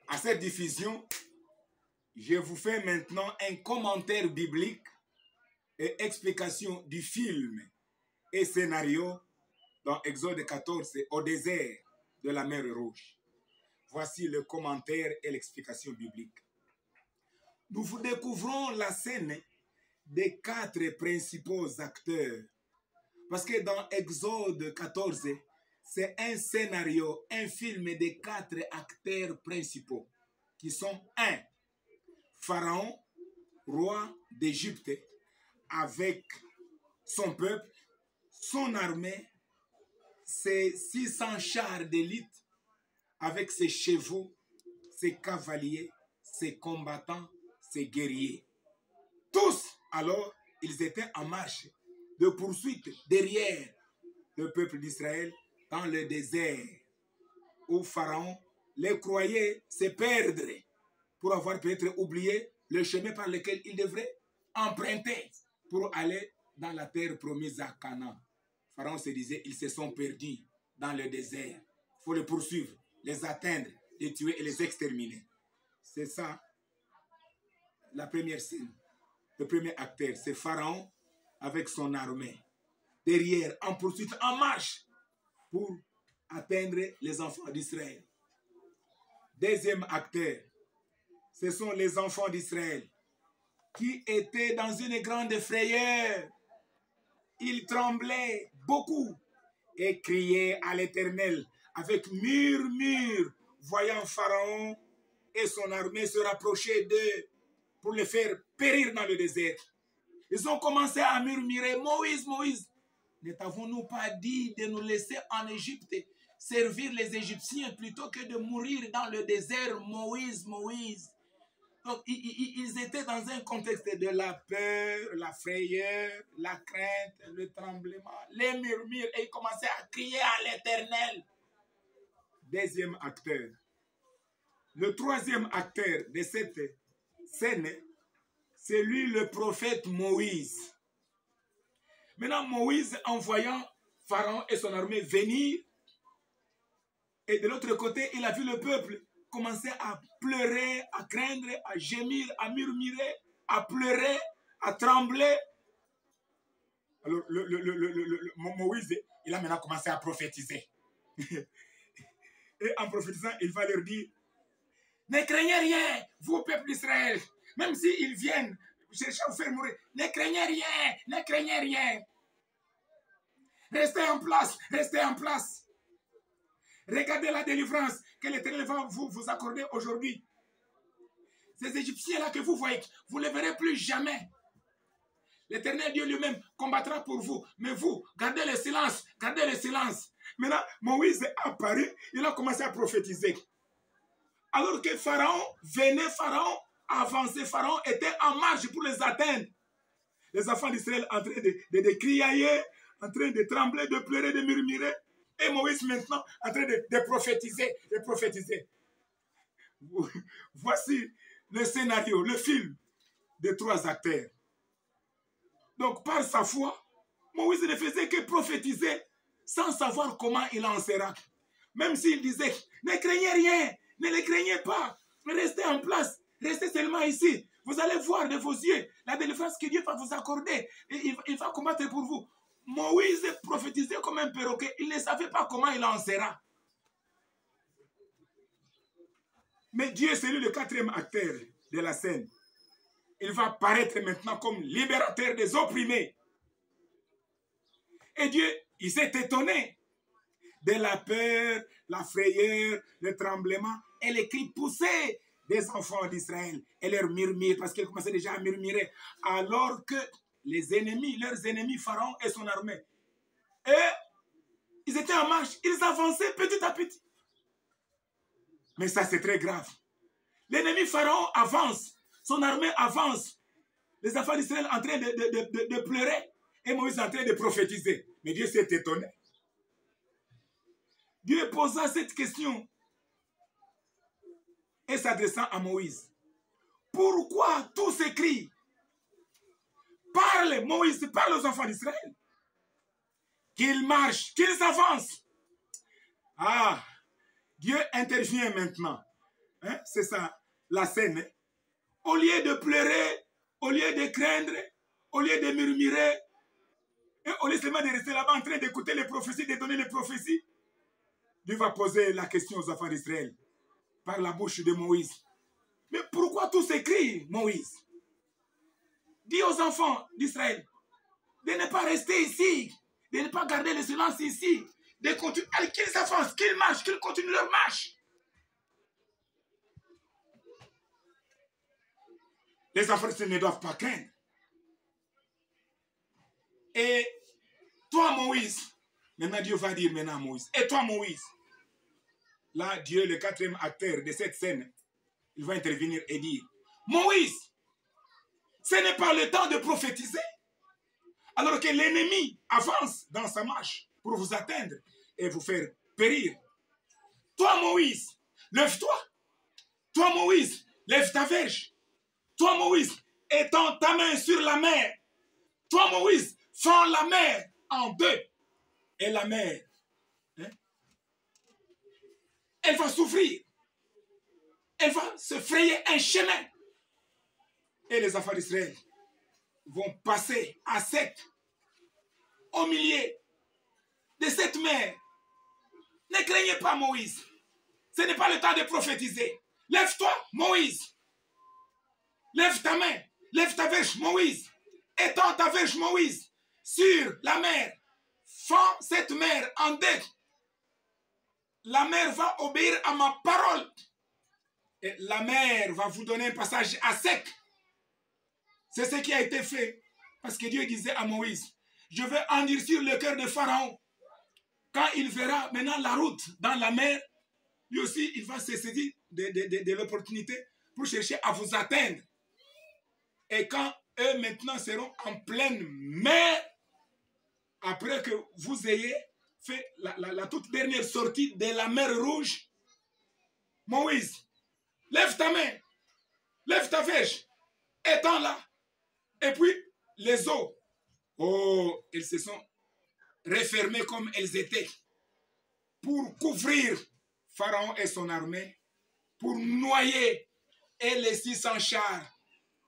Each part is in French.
À cette diffusion, je vous fais maintenant un commentaire biblique et explication du film et scénario dans Exode 14 au désert de la mer Rouge. Voici le commentaire et l'explication biblique. Nous vous découvrons la scène des 4 principaux acteurs. Parce que dans Exode 14, c'est un scénario, un film des 4 acteurs principaux qui sont 1. Pharaon, roi d'Égypte, avec son peuple, son armée, ses 600 chars d'élite, avec ses chevaux, ses cavaliers, ses combattants, ses guerriers. Tous, alors, ils étaient en marche de poursuite derrière le peuple d'Israël dans le désert, où Pharaon les croyait se perdre pour avoir peut-être oublié le chemin par lequel il devrait emprunter pour aller dans la terre promise à Canaan. Pharaon se disait, ils se sont perdus dans le désert. Il faut les poursuivre, les atteindre, les tuer et les exterminer. C'est ça, la première scène. Le premier acteur, c'est Pharaon avec son armée. Derrière, en poursuite, en marche, pour atteindre les enfants d'Israël. Deuxième acteur, ce sont les enfants d'Israël qui étaient dans une grande frayeur. Ils tremblaient beaucoup et criaient à l'Éternel avec murmure, voyant Pharaon et son armée se rapprocher d'eux pour les faire périr dans le désert. Ils ont commencé à murmurer, Moïse, Moïse, ne t'avons-nous pas dit de nous laisser en Égypte servir les Égyptiens plutôt que de mourir dans le désert, Moïse, Moïse. Donc, ils étaient dans un contexte de la peur, la frayeur, la crainte, le tremblement, les murmures, et ils commençaient à crier à l'Éternel. Deuxième acteur. Le troisième acteur de cette scène, c'est lui, le prophète Moïse. Maintenant, Moïse, en voyant Pharaon et son armée venir, et de l'autre côté, il a vu le peuple commencer à pleurer, à craindre, à gémir, à murmurer, à pleurer, à trembler. Alors, Moïse, il a maintenant commencé à prophétiser. Et en prophétisant, il va leur dire, ne craignez rien, vous, peuple d'Israël, même s'ils viennent chercher à vous faire mourir, ne craignez rien, ne craignez rien. Restez en place, restez en place. Regardez la délivrance que l'Éternel va vous accorder aujourd'hui. Ces Égyptiens-là que vous voyez, vous ne les verrez plus jamais. L'Éternel Dieu lui-même combattra pour vous. Mais vous, gardez le silence, gardez le silence. Maintenant, Moïse est apparu, il a commencé à prophétiser. Alors que Pharaon venait, Pharaon avançait, Pharaon était en marche pour les atteindre. Les enfants d'Israël en train de crier, en train de trembler, de pleurer, de murmurer. Et Moïse maintenant en train de prophétiser, de prophétiser. Voici le scénario, le film des 3 acteurs. Donc par sa foi, Moïse ne faisait que prophétiser sans savoir comment il en sera. Même s'il disait, ne craignez rien, ne les craignez pas, restez en place, restez seulement ici. Vous allez voir de vos yeux la délivrance que Dieu va vous accorder. Et il va combattre pour vous. Moïse prophétisait comme un perroquet. Il ne savait pas comment il en sera. Mais Dieu, c'est lui le 4e acteur de la scène. Il va paraître maintenant comme libérateur des opprimés. Et Dieu, il s'est étonné de la peur, la frayeur, le tremblement et les cris poussés des enfants d'Israël et leur murmure, parce qu'ils commençaient déjà à murmurer, alors que les ennemis, leurs ennemis, Pharaon et son armée, et ils étaient en marche, ils avançaient petit à petit. Mais ça, c'est très grave. L'ennemi Pharaon avance, son armée avance, les enfants d'Israël en train de pleurer, et Moïse en train de prophétiser. Mais Dieu s'est étonné. Dieu posa cette question et s'adressant à Moïse. Pourquoi tous ces cris? Parle, Moïse, parle aux enfants d'Israël. Qu'ils marchent, qu'ils avancent. Ah, Dieu intervient maintenant. Hein? C'est ça, la scène. Hein? Au lieu de pleurer, au lieu de craindre, au lieu de murmurer, et au lieu seulement de rester là-bas en train d'écouter les prophéties, de donner les prophéties, Dieu va poser la question aux enfants d'Israël par la bouche de Moïse. Mais pourquoi tous s'écrient, Moïse? Dis aux enfants d'Israël de ne pas rester ici, de ne pas garder le silence ici, de continuer, qu'ils avancent, qu'ils marchent, qu'ils continuent leur marche. Les enfants ne doivent pas craindre. Et toi, Moïse, maintenant Dieu va dire maintenant à Moïse, et toi, Moïse, là, Dieu, le quatrième acteur de cette scène, il va intervenir et dire, Moïse, ce n'est pas le temps de prophétiser, alors que l'ennemi avance dans sa marche pour vous atteindre et vous faire périr. Toi, Moïse, lève-toi. Toi, Moïse, lève ta verge. Toi, Moïse, étends ta main sur la mer. Toi, Moïse, fends la mer en deux. Et la mer, hein, elle va souffrir. Elle va se frayer un chemin. Et les enfants d'Israël vont passer à sec au milieu de cette mer. Ne craignez pas, Moïse. Ce n'est pas le temps de prophétiser. Lève-toi, Moïse. Lève ta main. Lève ta verge, Moïse. Étends ta verge, Moïse, sur la mer. Fends cette mer en deux. La mer va obéir à ma parole. Et la mer va vous donner un passage à sec. C'est ce qui a été fait. Parce que Dieu disait à Moïse, je vais endurcir le cœur de Pharaon. Quand il verra maintenant la route dans la mer, lui aussi, il va se saisir de l'opportunité pour chercher à vous atteindre. Et quand eux maintenant seront en pleine mer, après que vous ayez fait la toute dernière sortie de la mer Rouge, Moïse, lève ta main, lève ta verge, étends-la. Et puis, les eaux, oh, elles se sont refermées comme elles étaient pour couvrir Pharaon et son armée, pour noyer et les 600 chars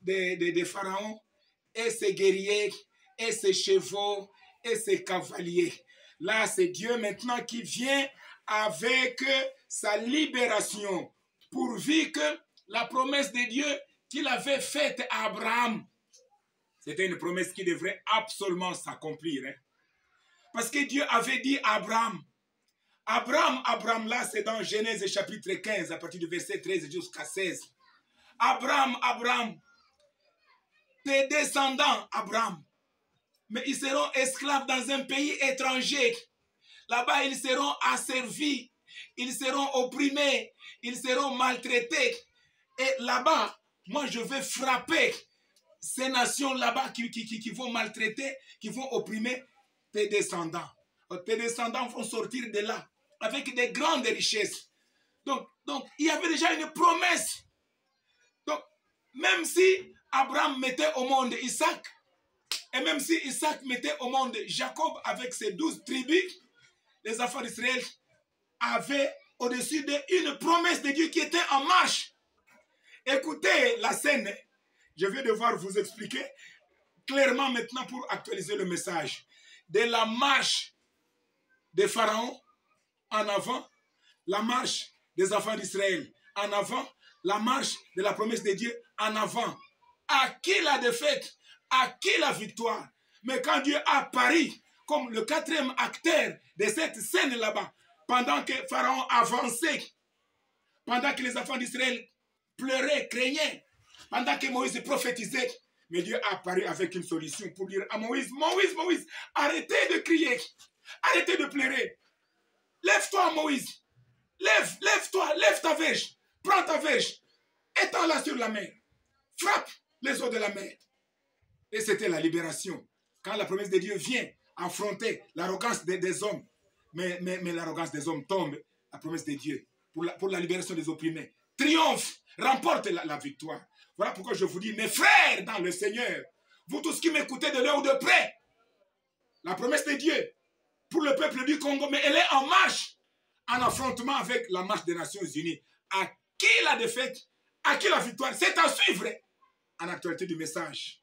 de Pharaon, et ses guerriers, et ses chevaux, et ses cavaliers. Là, c'est Dieu maintenant qui vient avec sa libération, pourvu que la promesse de Dieu qu'il avait faite à Abraham, c'était une promesse qui devrait absolument s'accomplir. Hein? Parce que Dieu avait dit à Abraham, Abraham là, c'est dans Genèse chapitre 15, à partir du verset 13 jusqu'à 16. Abraham, tes descendants, Abraham, mais ils seront esclaves dans un pays étranger. Là-bas, ils seront asservis, ils seront opprimés, ils seront maltraités. Et là-bas, moi, je vais frapper ces nations là-bas qui vont maltraiter, qui vont opprimer tes descendants. Tes descendants vont sortir de là avec des grandes richesses. Donc, il y avait déjà une promesse. Donc, même si Abraham mettait au monde Isaac, et même si Isaac mettait au monde Jacob avec ses 12 tribus, les enfants d'Israël avaient au-dessus d'eux une promesse de Dieu qui était en marche. Écoutez la scène. Je vais devoir vous expliquer clairement maintenant pour actualiser le message. De la marche de Pharaon en avant, la marche des enfants d'Israël en avant, la marche de la promesse de Dieu en avant. À qui la défaite? À qui la victoire? Mais quand Dieu a apparu comme le quatrième acteur de cette scène là-bas, pendant que Pharaon avançait, pendant que les enfants d'Israël pleuraient, craignaient, pendant que Moïse prophétisait, mais Dieu a apparu avec une solution pour dire à Moïse, Moïse, arrêtez de crier, arrêtez de pleurer. Lève-toi, Moïse. Lève-toi, lève ta verge. Prends ta verge. Étends-la sur la mer. Frappe les eaux de la mer. Et c'était la libération. Quand la promesse de Dieu vient affronter l'arrogance des hommes, mais l'arrogance des hommes tombe, la promesse de Dieu pour la libération des opprimés triomphe, remporte la victoire. Voilà pourquoi je vous dis, mes frères dans le Seigneur, vous tous qui m'écoutez de loin ou de près, la promesse de Dieu pour le peuple du Congo, mais elle est en marche, en affrontement avec la marche des Nations Unies. À Qui la défaite? À qui la victoire? C'est à suivre en actualité du message.